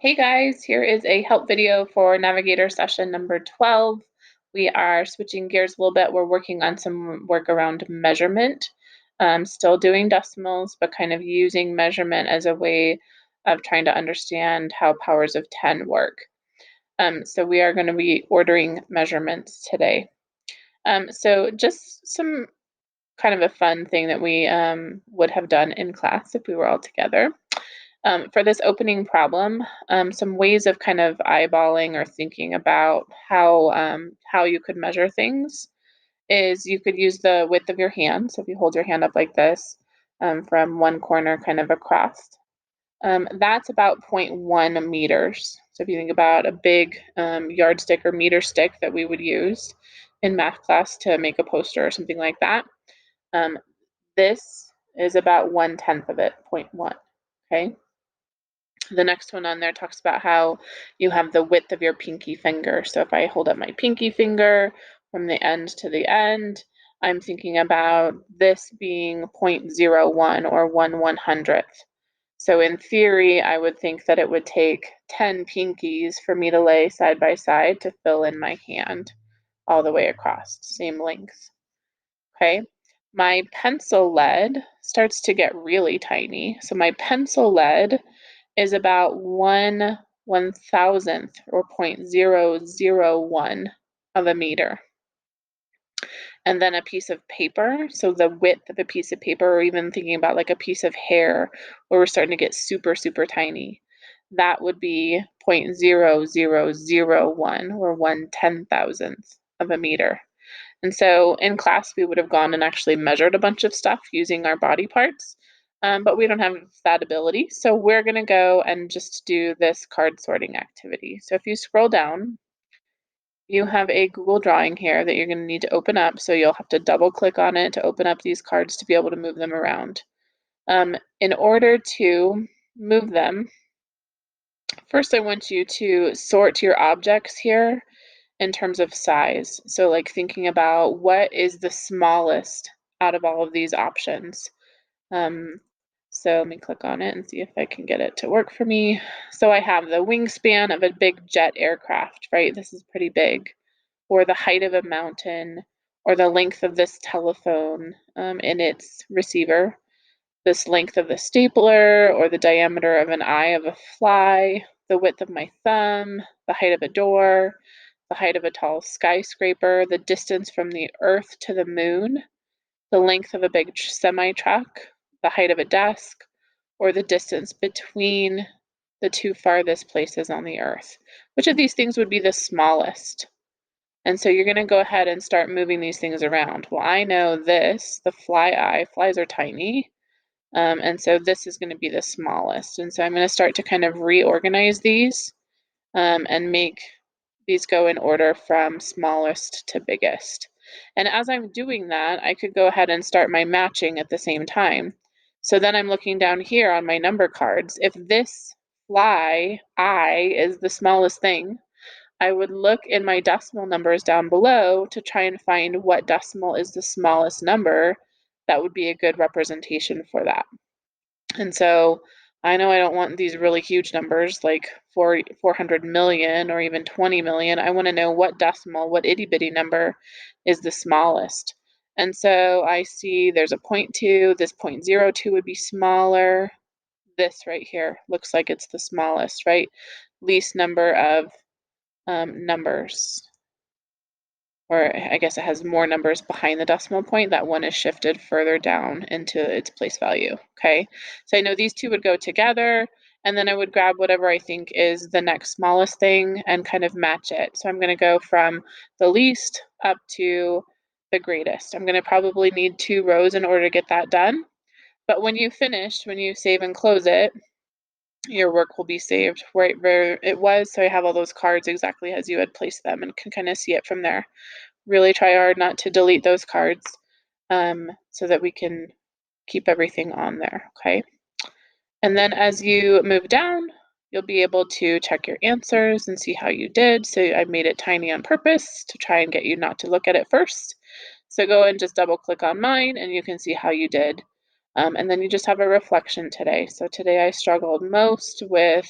Hey guys, here is a help video for Navigator Session number 12. We are switching gears a little bit. We're working on some work around measurement. Still doing decimals, but kind of using measurement as a way of trying to understand how powers of 10 work. So we are going to be ordering measurements today. So just some kind of a fun thing that we would have done in class if we were all together. For this opening problem, some ways of kind of eyeballing or thinking about how you could measure things is you could use the width of your hand. So if you hold your hand up like this, from one corner kind of across, that's about zero point 0.1 meters. So if you think about a big yardstick or meter stick that we would use in math class to make a poster or something like that, um, this is about 1/10 of it, 0.1. Okay. The next one on there talks about how you have the width of your pinky finger. So if I hold up my pinky finger from the end to the end, I'm thinking about this being 0.01 or 1/100th. So in theory, I would think that it would take 10 pinkies for me to lay side by side to fill in my hand all the way across, same length. Okay. My pencil lead starts to get really tiny. So my pencil lead is about 1/1000th or 0.001 of a meter. And then a piece of paper, so the width of a piece of paper, or even thinking about like a piece of hair where we're starting to get super, super tiny, that would be 0.0001 or 1/10,000th of a meter. And so in class, we would have gone and actually measured a bunch of stuff using our body parts, but we don't have that ability. So we're going to go and just do this card sorting activity. So if you scroll down, you have a Google drawing here that you're going to need to open up. So you'll have to double click on it to open up these cards to be able to move them around. In order to move them, first I want you to sort your objects here in terms of size. So like thinking about what is the smallest out of all of these options. Um, so let me click on it and see if I can get it to work for me. So I have the wingspan of a big jet aircraft, right? This is pretty big. Or the height of a mountain, or the length of this telephone in its receiver, this length of the stapler, or the diameter of an eye of a fly, the width of my thumb, the height of a door, the height of a tall skyscraper, the distance from the Earth to the moon, the length of a big semi truck, the height of a desk, or the distance between the two farthest places on the Earth. Which of these things would be the smallest? And so you're going to go ahead and start moving these things around. Well, I know this, the fly eye, flies are tiny. And so this is going to be the smallest. And so I'm going to start to kind of reorganize these and make these go in order from smallest to biggest. And as I'm doing that, I could go ahead and start my matching at the same time. So then I'm looking down here on my number cards. If this fly eye is the smallest thing, I would look in my decimal numbers down below to try and find what decimal is the smallest number that would be a good representation for that. And so I know I don't want these really huge numbers like 400 million or even 20 million. I want to know what decimal, what itty bitty number is the smallest. And so I see there's a 0.2, this 0.02 would be smaller. This right here looks like it's the smallest, right? Least number of numbers, or I guess it has more numbers behind the decimal point. That one is shifted further down into its place value. Okay, so I know these two would go together, and then I would grab whatever I think is the next smallest thing and kind of match it. So I'm going to go from the least up to the greatest. I'm going to probably need 2 rows in order to get that done. But when you finish, when you save and close it, your work will be saved right where it was. So I have all those cards exactly as you had placed them and can kind of see it from there. Really try hard not to delete those cards so that we can keep everything on there, okay? And then as you move down, you'll be able to check your answers and see how you did. So I made it tiny on purpose to try and get you not to look at it first. So go and just double click on mine and you can see how you did. And then you just have a reflection today. So today I struggled most with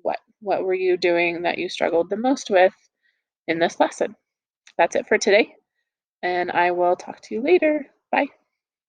What were you doing that you struggled the most with in this lesson? That's it for today, and I will talk to you later. Bye.